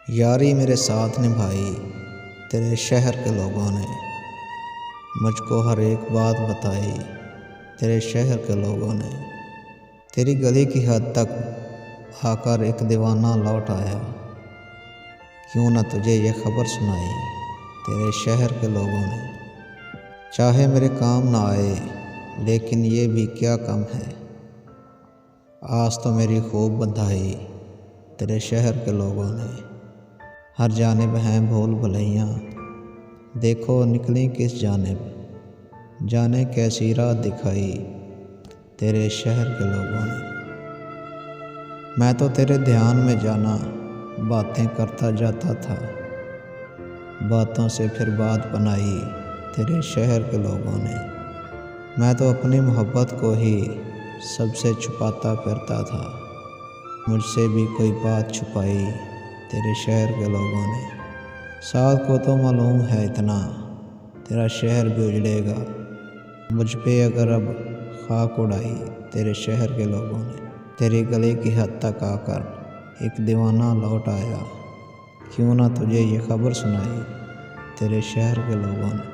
यारी मेरे साथ निभाई तेरे शहर के लोगों ने, मुझको हर एक बात बताई तेरे शहर के लोगों ने। तेरी गली की हद तक आकर एक दीवाना लौट आया, क्यों न तुझे ये खबर सुनाई तेरे शहर के लोगों ने। चाहे मेरे काम ना आए लेकिन ये भी क्या कम है, आज तो मेरी खूब बधाई तेरे शहर के लोगों ने। हर जानिब हैं भूल भुलैयाँ, देखो निकली किस जानिब, जाने कैसी राह दिखाई तेरे शहर के लोगों ने। मैं तो तेरे ध्यान में जाना बातें करता जाता था, बातों से फिर बात बनाई तेरे शहर के लोगों ने। मैं तो अपनी मोहब्बत को ही सबसे छुपाता फिरता था, मुझसे भी कोई बात छुपाई तेरे शहर के लोगों ने। साथ को तो मालूम है इतना तेरा शहर भी उजड़ेगा, मुझ पे अगर अब खाक उड़ाई तेरे शहर के लोगों ने। तेरी गली की हद तक आकर एक दीवाना लौट आया, क्यों ना तुझे ये खबर सुनाई तेरे शहर के लोगों ने।